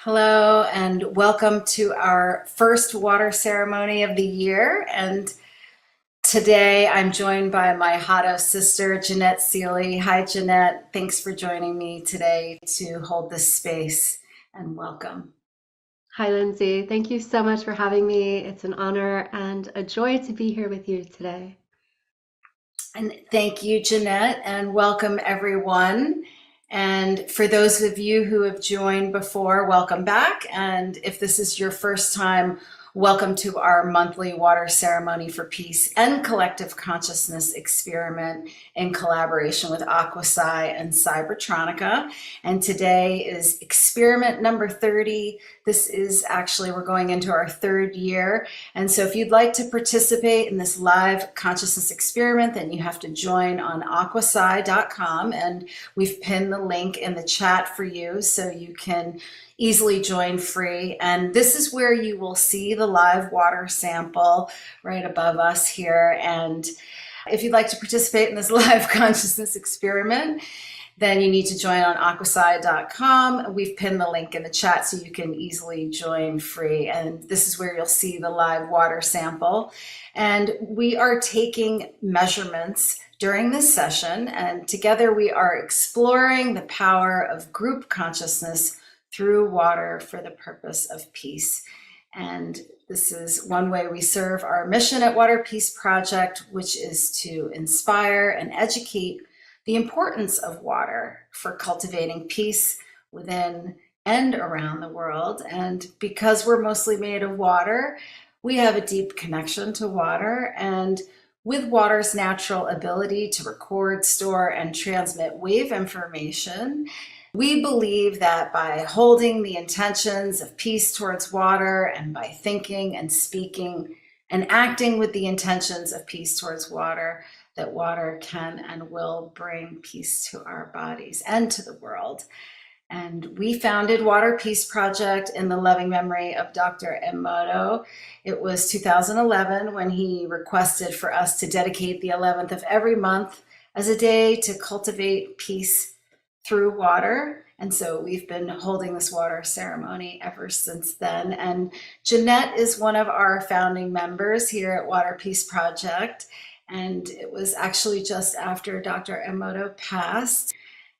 Hello and welcome to our first water ceremony of the year. And today I'm joined by my Hado sister, Jeanette Seeley. Hi, Jeanette. Thanks for joining me today to hold this space, and welcome. Hi, Lindsay. Thank you so much for having me. It's an honor and a joy to be here with you today. And thank you, Jeanette, and welcome everyone. And for those of you who have joined before, welcome back. And if this is your first time, welcome to our monthly water ceremony for peace and collective consciousness experiment in collaboration with Aquasci and Cybertronica. And today is experiment number 30. This is actually, we're going into our third year. And so if you'd like to participate in this live consciousness experiment, then you have to join on aquasci.com. And we've pinned the link in the chat for you so you can easily join free. And this is where you will see the live water sample right above us here. And if you'd like to participate in this live consciousness experiment, then you need to join on aquasci.com. We've pinned the link in the chat so you can easily join free. And this is where you'll see the live water sample. And we are taking measurements during this session. And together we are exploring the power of group consciousness through water for the purpose of peace. And this is one way we serve our mission at Water Peace Project, which is to inspire and educate the importance of water for cultivating peace within and around the world. And because we're mostly made of water, we have a deep connection to water. And with water's natural ability to record, store, and transmit wave information, we believe that by holding the intentions of peace towards water and by thinking and speaking and acting with the intentions of peace towards water, that water can and will bring peace to our bodies and to the world. And we founded Water Peace Project in the loving memory of Dr. Emoto. It was 2011 when he requested for us to dedicate the 11th of every month as a day to cultivate peace through water. And so we've been holding this water ceremony ever since then. And Jeanette is one of our founding members here at Water Peace Project. And it was actually just after Dr. Emoto passed.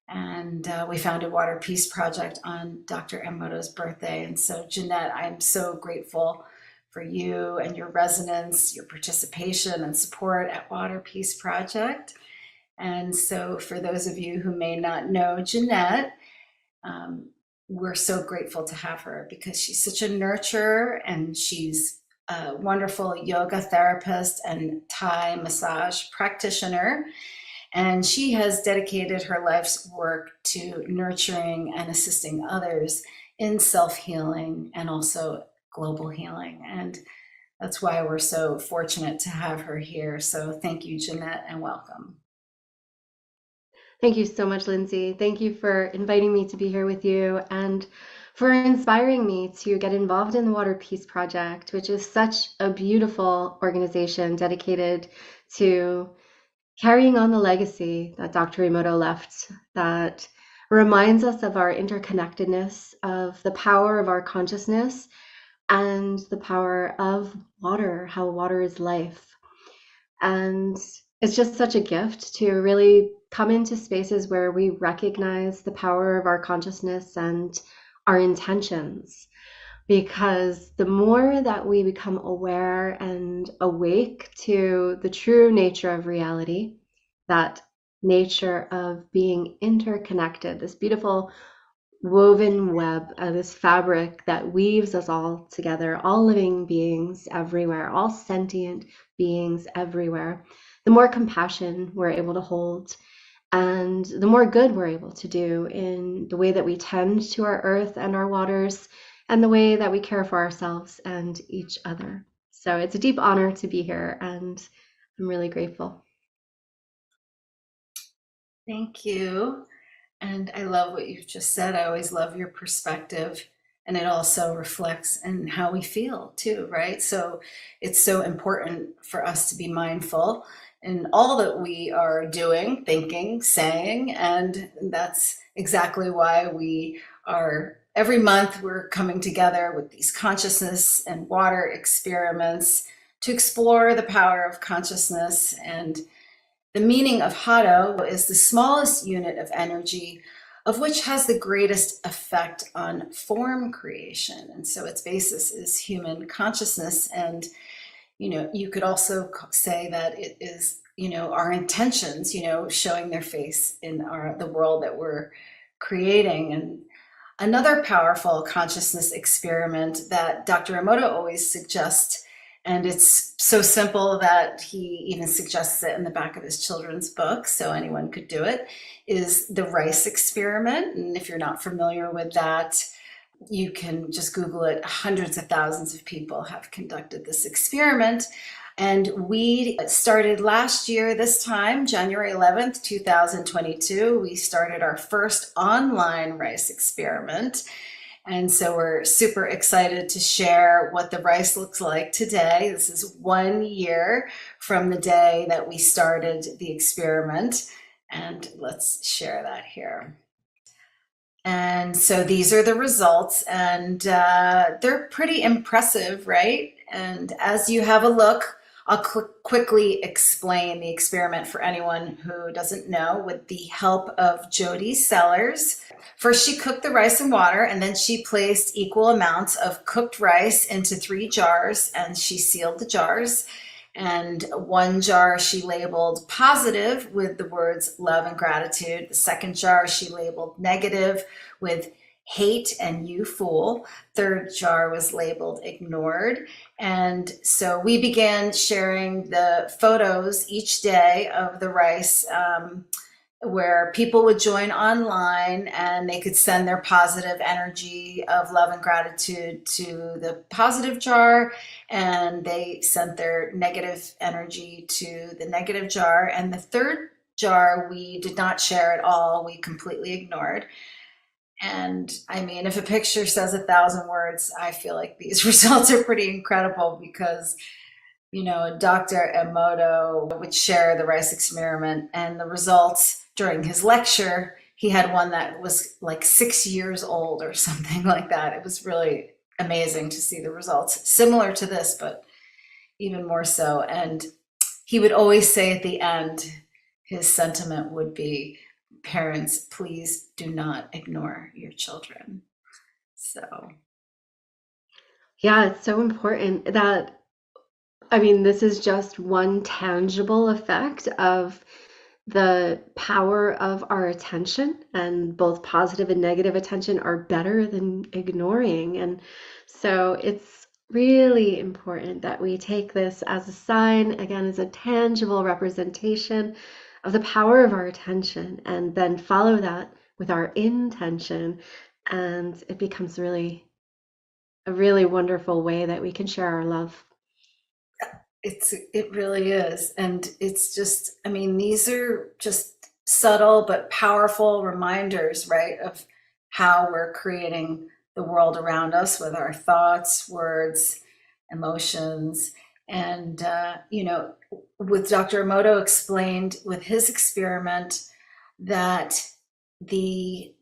And we founded Water Peace Project on Dr. Emoto's birthday. And so Jeanette, I'm so grateful for you and your resonance, your participation and support at Water Peace Project. And so for those of you who may not know Jeanette, we're so grateful to have her because she's such a nurturer and she's a wonderful yoga therapist and Thai massage practitioner. And she has dedicated her life's work to nurturing and assisting others in self-healing and also global healing. And that's why we're so fortunate to have her here. So thank you, Jeanette, and welcome. Thank you so much, Lindsay. Thank you for inviting me to be here with you and for inspiring me to get involved in the Water Peace Project, which is such a beautiful organization dedicated to carrying on the legacy that Dr. Emoto left, that reminds us of our interconnectedness, of the power of our consciousness, and the power of water, how water is life. And it's just such a gift to really come into spaces where we recognize the power of our consciousness and our intentions. Because the more that we become aware and awake to the true nature of reality, that nature of being interconnected, this beautiful woven web, this fabric that weaves us all together, all living beings everywhere, all sentient beings everywhere, the more compassion we're able to hold, and the more good we're able to do in the way that we tend to our earth and our waters, and the way that we care for ourselves and each other. So it's a deep honor to be here, and I'm really grateful. Thank you. And I love what you've just said. I always love your perspective. And it also reflects in how we feel too, right? So it's so important for us to be mindful in all that we are doing, thinking, saying. And that's exactly why we are, every month, we're coming together with these consciousness and water experiments to explore the power of consciousness. And the meaning of Hado is the smallest unit of energy, of which has the greatest effect on form creation. And so its basis is human consciousness. And, you could also say that it is, our intentions, showing their face in the world that we're creating. And another powerful consciousness experiment that Dr. Emoto always suggests, and it's so simple that he even suggests it in the back of his children's book, so anyone could do it, is the rice experiment. And if you're not familiar with that, you can just Google it. Hundreds of thousands of people have conducted this experiment. And we started last year, this time, January 11th, 2022, we started our first online rice experiment. And so we're super excited to share what the rice looks like today. This is 1 year from the day that we started the experiment. And let's share that here. And so these are the results, and they're pretty impressive, right? And as you have a look, I'll quickly explain the experiment for anyone who doesn't know with the help of Jody Sellers. First, she cooked the rice and water, and then she placed equal amounts of cooked rice into 3 jars, and she sealed the jars. And one jar she labeled positive with the words love and gratitude. The second jar she labeled negative with hate and you fool. Third jar was labeled ignored. And so we began sharing the photos each day of the rice, where people would join online and they could send their positive energy of love and gratitude to the positive jar, and they sent their negative energy to the negative jar. And the third jar we did not share at all, we completely ignored. And I mean, if a picture says 1,000 words, I feel like these results are pretty incredible because Dr. Emoto would share the rice experiment and the results during his lecture. He had one that was like 6 years old or something like that. It was really amazing to see the results, similar to this, but even more so. And he would always say at the end, his sentiment would be, parents, please do not ignore your children. So Yeah, it's so important that, I mean, this is just one tangible effect of the power of our attention, and both positive and negative attention are better than ignoring. And so it's really important that we take this as a sign, again, as a tangible representation of the power of our attention, and then follow that with our intention. And it becomes really a really wonderful way that we can share our love. it really is. And it's just, I mean, these are just subtle but powerful reminders, right, of how we're creating the world around us with our thoughts, words, emotions. And, with Dr. Emoto explained with his experiment that the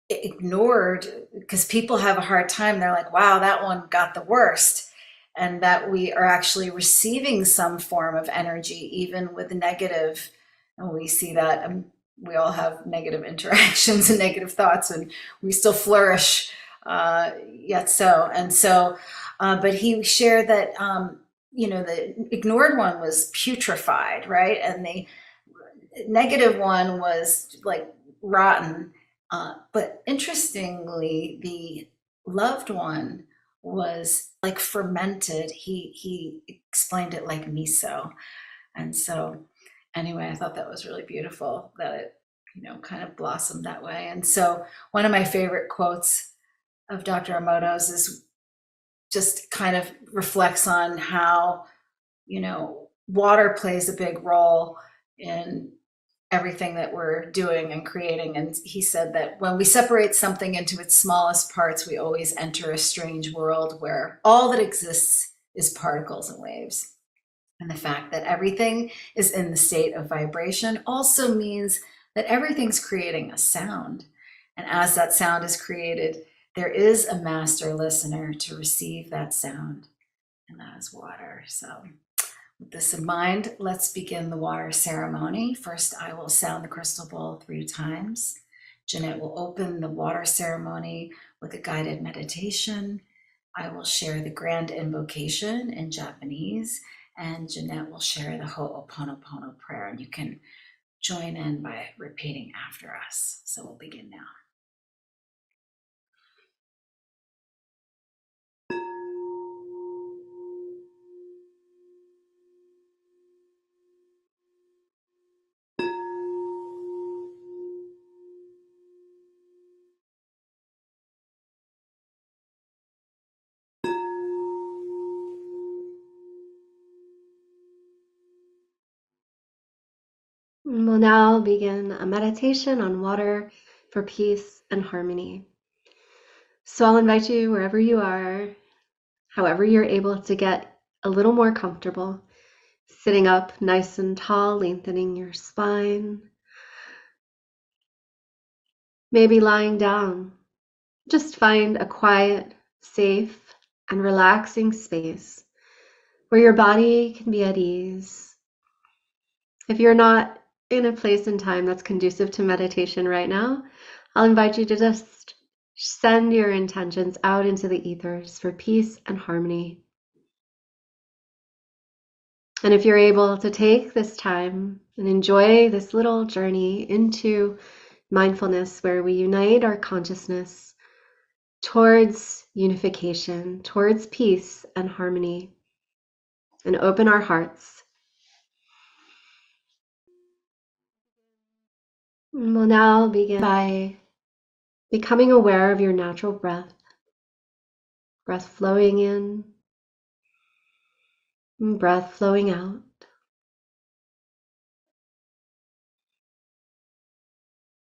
ignored, because people have a hard time, they're like, wow, that one got the worst, and that we are actually receiving some form of energy even with the negative. And we see that, we all have negative interactions and negative thoughts, and we still flourish, yet so. And so but he shared that the ignored one was putrefied, right, and the negative one was like rotten. But interestingly, the loved one was like fermented. He explained it like miso. And so anyway, I thought that was really beautiful that it kind of blossomed that way. And so one of my favorite quotes of Dr. Emoto's is just kind of reflects on how, water plays a big role in everything that we're doing and creating. And he said that when we separate something into its smallest parts, we always enter a strange world where all that exists is particles and waves. And the fact that everything is in the state of vibration also means that everything's creating a sound. And as that sound is created, there is a master listener to receive that sound, and that is water. So, with this in mind, let's begin the water ceremony. First, I will sound the crystal bowl 3 times. Jeanette will open the water ceremony with a guided meditation. I will share the grand invocation in Japanese, and Jeanette will share the Ho'oponopono prayer, and you can join in by repeating after us. So we'll begin now. We'll now begin a meditation on water for peace and harmony. So I'll invite you wherever you are, however you're able to get a little more comfortable, sitting up nice and tall, lengthening your spine, maybe lying down. Just find a quiet, safe, and relaxing space where your body can be at ease. If you're not in a place and time that's conducive to meditation right now, I'll invite you to just send your intentions out into the ethers for peace and harmony. And if you're able to take this time and enjoy this little journey into mindfulness where we unite our consciousness towards unification, towards peace and harmony, and open our hearts. And we'll now begin by becoming aware of your natural breath, breath flowing in and breath flowing out.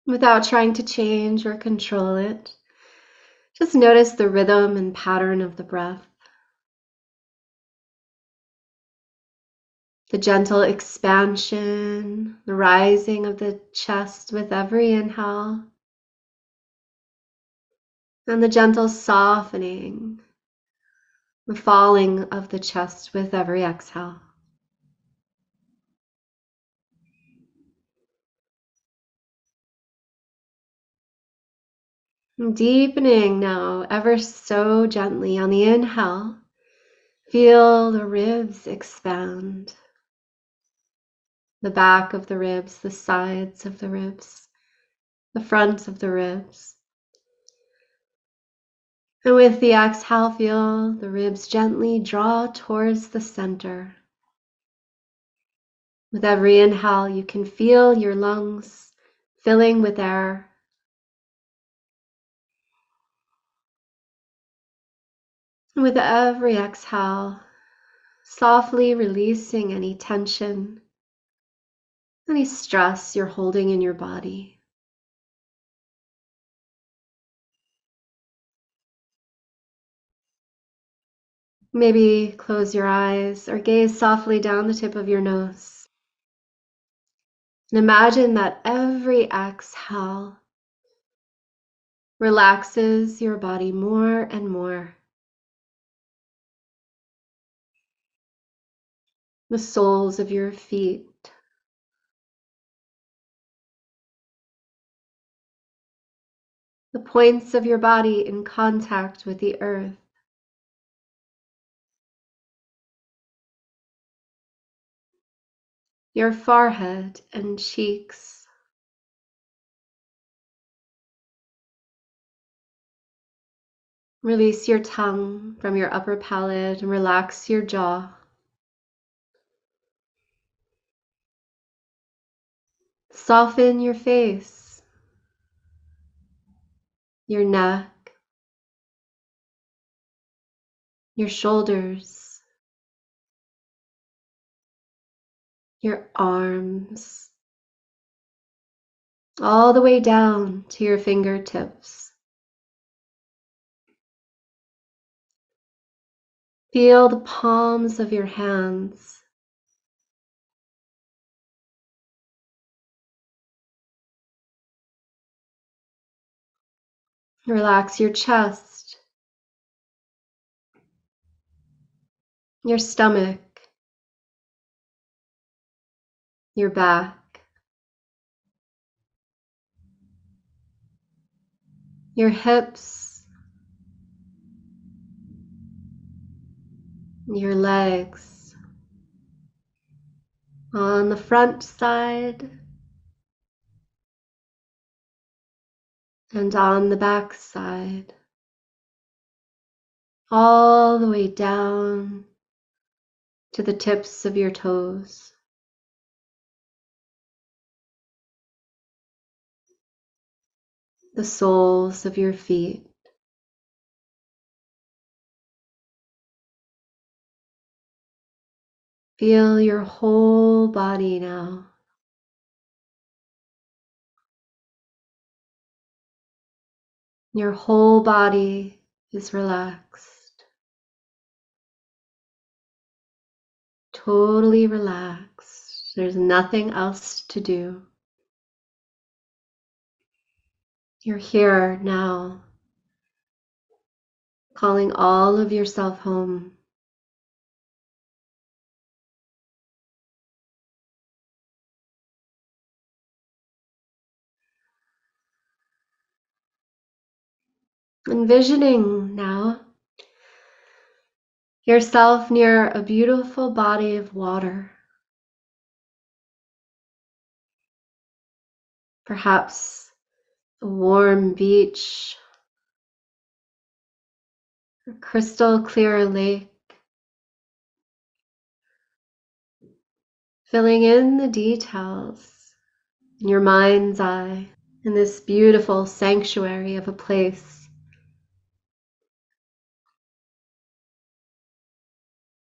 Without trying to change or control it, just notice the rhythm and pattern of the breath. The gentle expansion, the rising of the chest with every inhale, and the gentle softening, the falling of the chest with every exhale. And deepening now, ever so gently on the inhale, feel the ribs expand. The back of the ribs, the sides of the ribs, the front of the ribs. And with the exhale, feel the ribs gently draw towards the center. With every inhale, you can feel your lungs filling with air. And with every exhale, softly releasing any tension, any stress you're holding in your body. Maybe close your eyes or gaze softly down the tip of your nose. And imagine that every exhale relaxes your body more and more. The soles of your feet, the points of your body in contact with the earth. Your forehead and cheeks. Release your tongue from your upper palate and relax your jaw. Soften your face, your neck, your shoulders, your arms, all the way down to your fingertips. Feel the palms of your hands. Relax your chest, your stomach, your back, your hips, your legs. On the front side and on the back side, all the way down to the tips of your toes. The soles of your feet. Feel your whole body now. Your whole body is relaxed, totally relaxed. There's nothing else to do. You're here now, calling all of yourself home. Envisioning now yourself near a beautiful body of water. Perhaps a warm beach, a crystal clear lake, filling in the details in your mind's eye in this beautiful sanctuary of a place.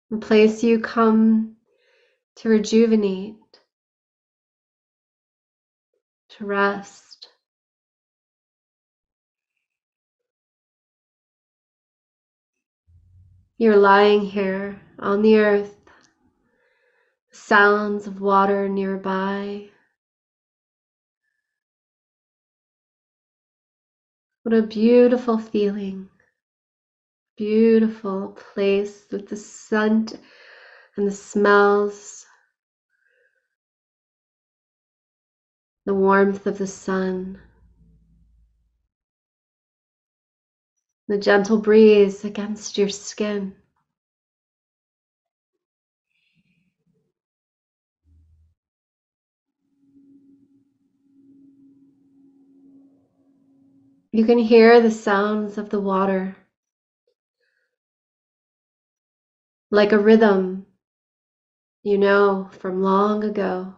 A place you come to rejuvenate, to rest. You're lying here on the earth, sounds of water nearby. What a beautiful feeling. Beautiful place with the scent and the smells, the warmth of the sun, the gentle breeze against your skin. You can hear the sounds of the water like a rhythm you know from long ago.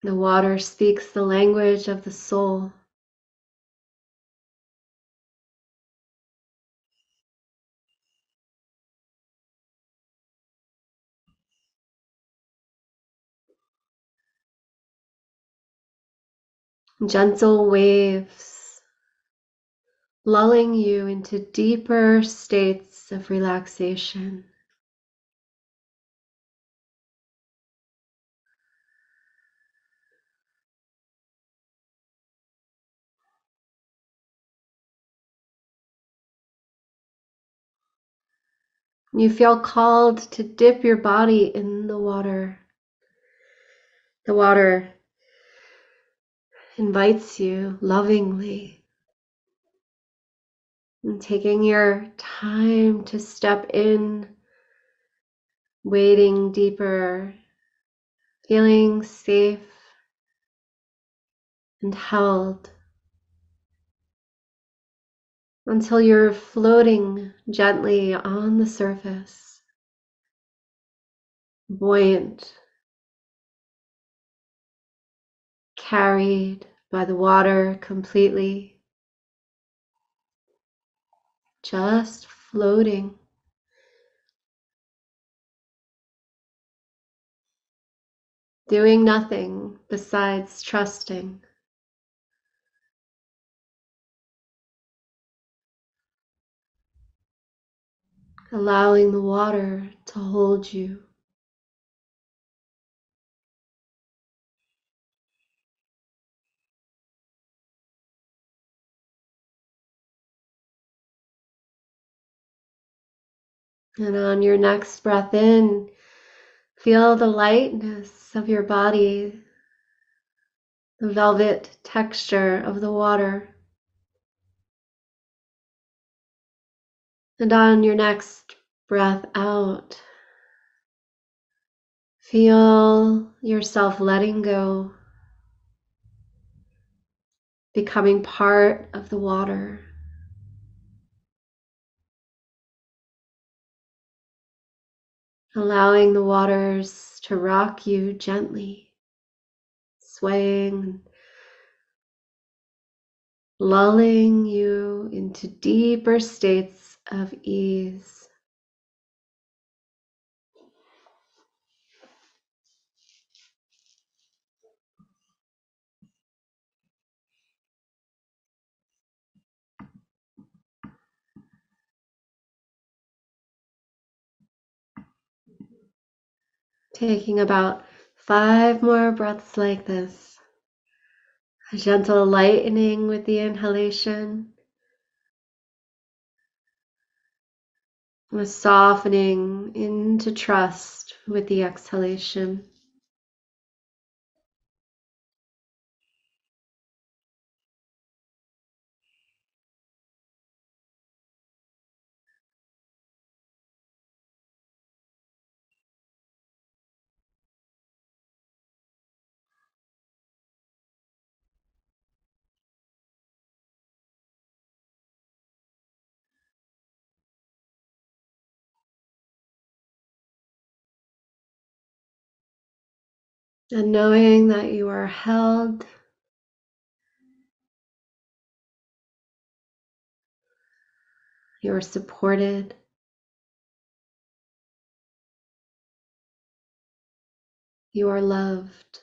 The water speaks the language of the soul. Gentle waves lulling you into deeper states of relaxation. You feel called to dip your body in the water. The water invites you lovingly, and taking your time to step in, wading deeper, feeling safe and held. until you're floating gently on the surface, buoyant, carried by the water completely, just floating, doing nothing besides trusting, allowing the water to hold you. And on your next breath in, feel the lightness of your body, the velvet texture of the water. And on your next breath out, feel yourself letting go, becoming part of the water. Allowing the waters to rock you gently, swaying, lulling you into deeper states of ease. Taking about 5 more breaths like this. A gentle lightening with the inhalation, a softening into trust with the exhalation. And knowing that you are held, you are supported, you are loved.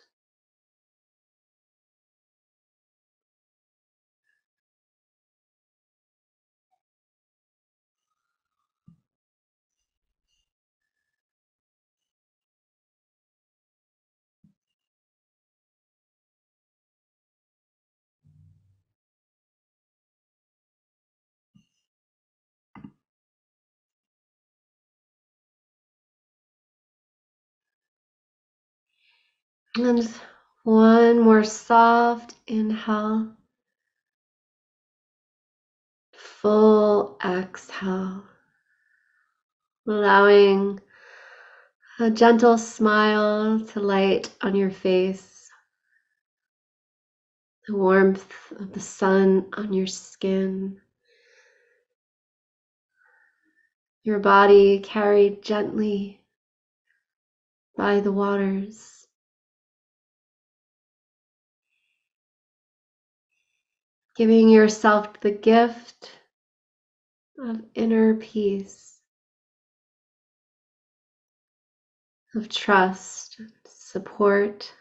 And one more soft inhale, full exhale, allowing a gentle smile to light on your face, the warmth of the sun on your skin, your body carried gently by the waters, giving yourself the gift of inner peace, of trust, support,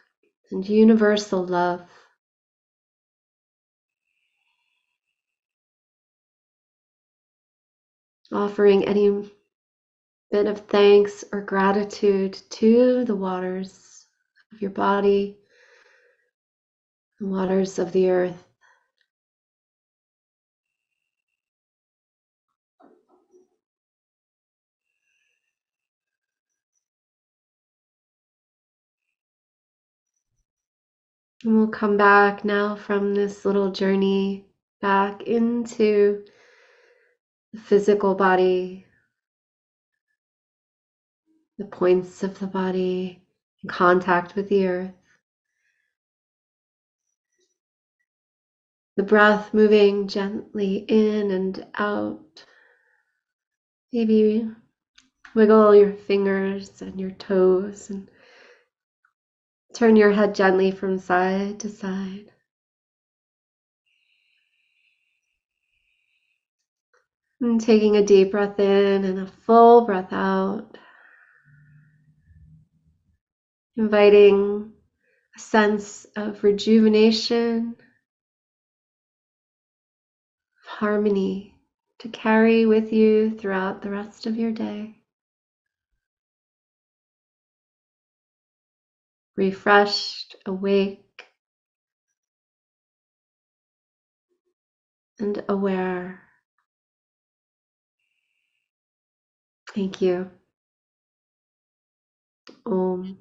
and universal love. Offering any bit of thanks or gratitude to the waters of your body, the waters of the earth. And we'll come back now from this little journey back into the physical body, the points of the body in contact with the earth. The breath moving gently in and out. Maybe wiggle your fingers and your toes and turn your head gently from side to side. And taking a deep breath in and a full breath out. Inviting a sense of rejuvenation, harmony to carry with you throughout the rest of your day. Refreshed, awake, and aware. Thank you. Om.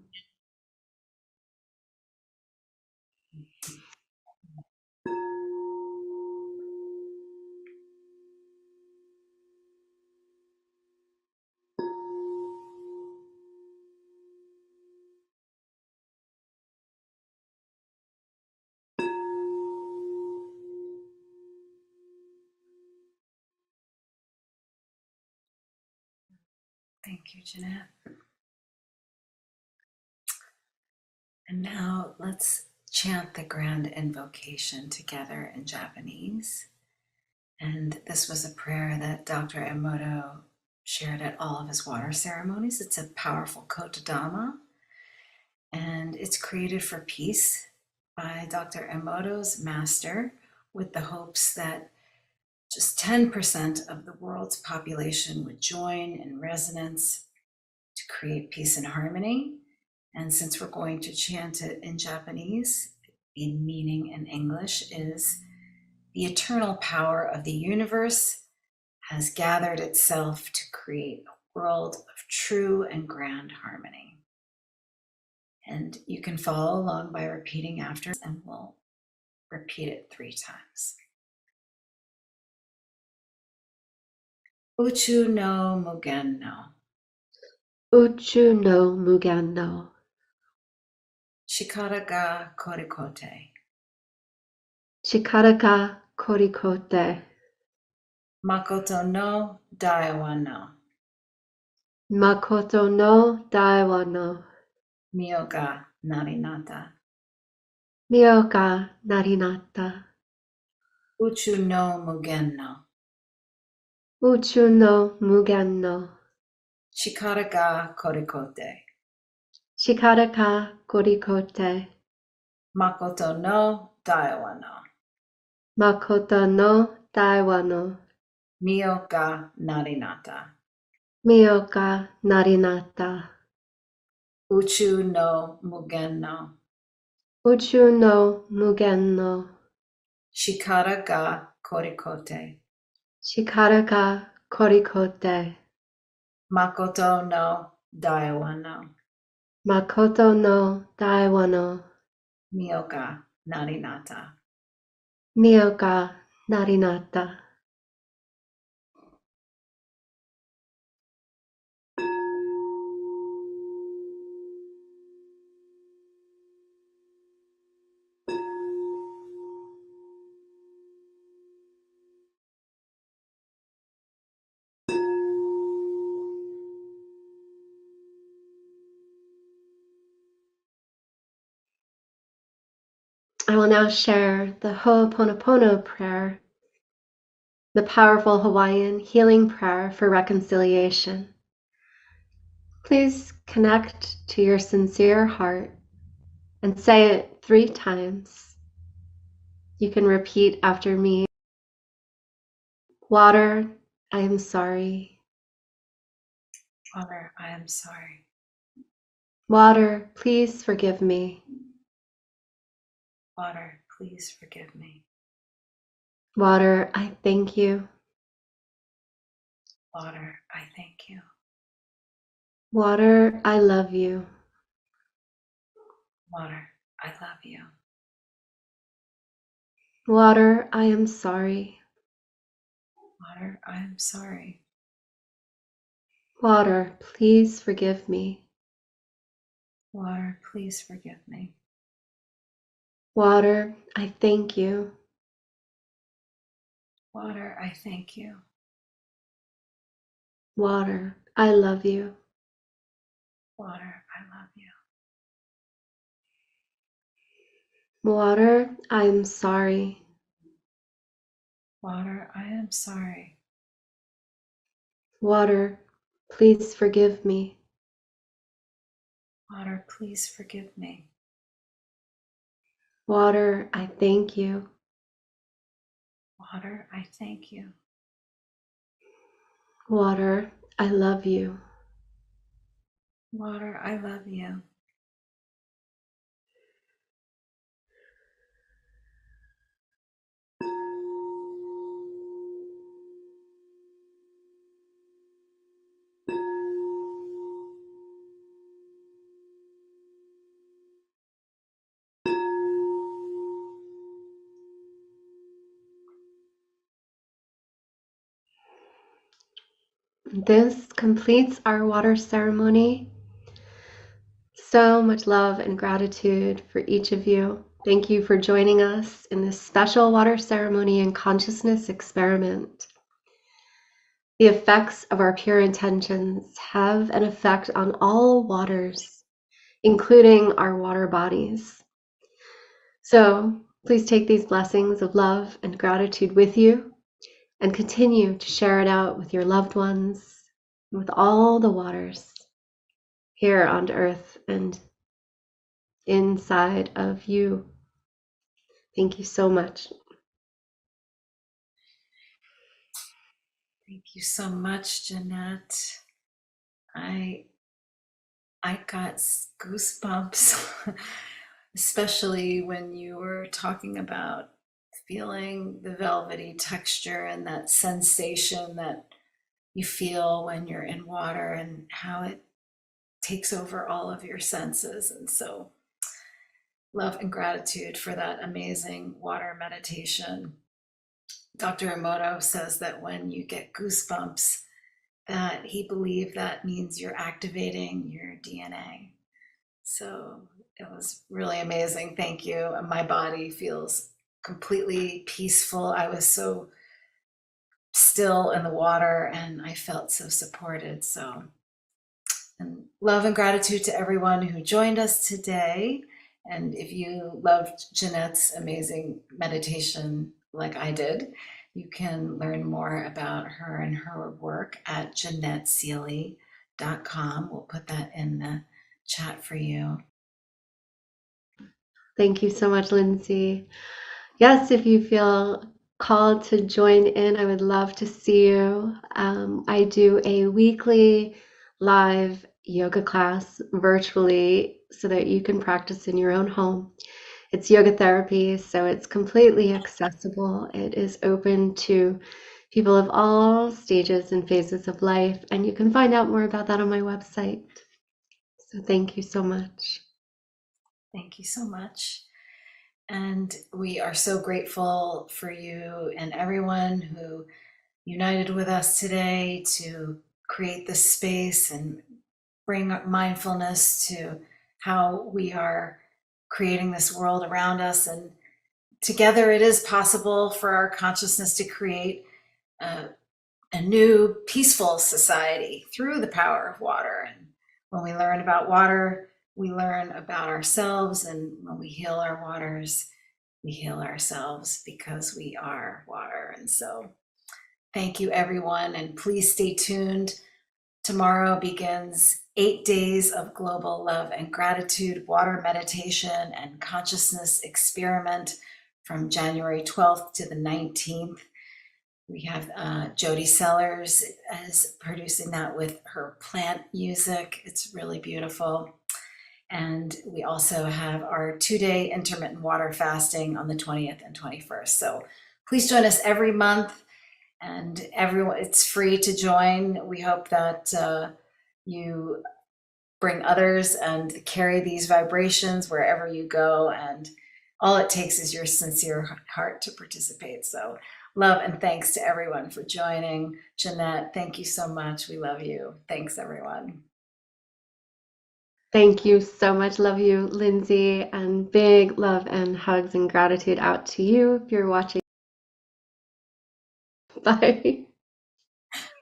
Thank you, Jeanette. And now let's chant the grand invocation together in Japanese. And this was a prayer that Dr. Emoto shared at all of his water ceremonies. It's a powerful kotodama, and it's created for peace by Dr. Emoto's master with the hopes that just 10% of the world's population would join in resonance to create peace and harmony. And since we're going to chant it in Japanese, the meaning in English is the eternal power of the universe has gathered itself to create a world of true and grand harmony. And you can follow along by repeating after, and we'll repeat it 3 times. Uchu no mugen no. Uchu no mugen no. Shikara ga korikote. Shikara ga korikote. Makoto no daiwa no. Makoto no daiwa no. Mio ga narinata. Mio ga narinata. Uchu no mugen no. Uchu no mugen no. Shikara ga korikote. Shikara ga korikote. Makoto no daiwa no. Makoto no daiwa no. Mio ga narinata. Mio ga narinata. Uchu no mugen no. Uchu no mugen no. Shikara ga korikote. Shikara ga korikote. Makoto no daiwa no. Makoto no daiwa no. Mio ga narinata. Mio ga narinata. I will now share the Ho'oponopono prayer, the powerful Hawaiian healing prayer for reconciliation. Please connect to your sincere heart and say it 3 times. You can repeat after me. Water, I am sorry. Water, I am sorry. Water, please forgive me. Water, please forgive me. Water, I thank you. Water, I thank you. Water, I love you. Water, I love you. Water, I am sorry. Water, I am sorry. Water, please forgive me. Water, please forgive me. Water, I thank you. Water, I thank you. Water, I love you. Water, I love you. Water, I'm sorry. Water, I am sorry. Water, please forgive me. Water, please forgive me. Water, I thank you. Water, I thank you. Water, I love you. Water, I love you. This completes our water ceremony. So much love and gratitude for each of you. Thank you for joining us in this special water ceremony and consciousness experiment. The effects of our pure intentions have an effect on all waters, including our water bodies. So please take these blessings of love and gratitude with you and continue to share it out with your loved ones, with all the waters here on earth and inside of you. Thank you so much. Thank you so much, Jeanette. I got goosebumps, especially when you were talking about feeling the velvety texture and that sensation that you feel when you're in water and how it takes over all of your senses. And so, love and gratitude for that amazing water meditation. Dr. Emoto says that when you get goosebumps, that he believed that means you're activating your DNA. So it was really amazing. Thank you. My body feels completely peaceful. I was so still in the water and I felt so supported. So, and love and gratitude to everyone who joined us today. And if you loved Jeanette's amazing meditation like I did, you can learn more about her and her work at JeanetteSealy.com. We'll put that in the chat for you. Thank you so much, Lindsay. Yes, if you feel called to join in, I would love to see you. I do a weekly live yoga class virtually so that you can practice in your own home. It's yoga therapy, so it's completely accessible. It is open to people of all stages and phases of life, and you can find out more about that on my website. So thank you so much. Thank you so much. And we are so grateful for you and everyone who united with us today to create this space and bring mindfulness to how we are creating this world around us. And together, it is possible for our consciousness to create a new peaceful society through the power of water. And when we learn about water, we learn about ourselves. And when we heal our waters, we heal ourselves because we are water. And so thank you, everyone. And please stay tuned. Tomorrow begins 8 days of global love and gratitude, water meditation, and consciousness experiment from January 12th to the 19th. We have Jody Sellers as producing that with her plant music. It's really beautiful. And we also have our 2-day intermittent water fasting on the 20th and 21st. So please join us every month. And everyone, it's free to join. We hope that you bring others and carry these vibrations wherever you go. And all it takes is your sincere heart to participate. So love and thanks to everyone for joining. Jeanette, thank you so much. We love you. Thanks, everyone. Thank you so much. Love you, Lindsay, and big love and hugs and gratitude out to you if you're watching. Bye.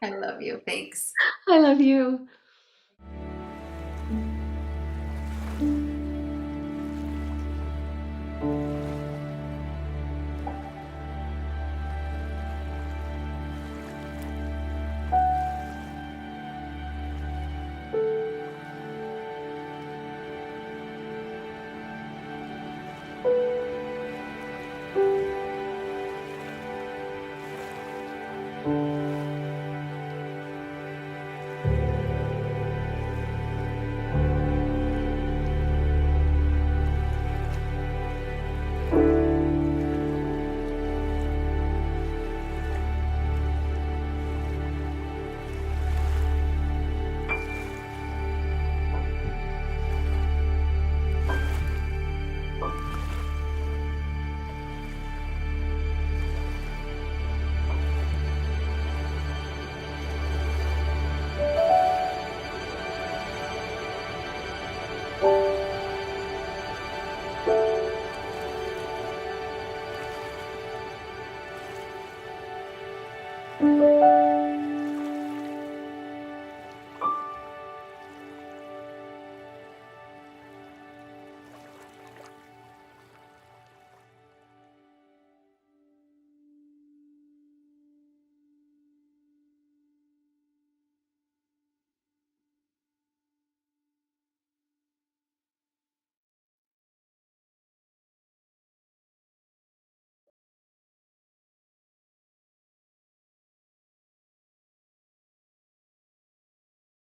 I love you. Thanks. I love you.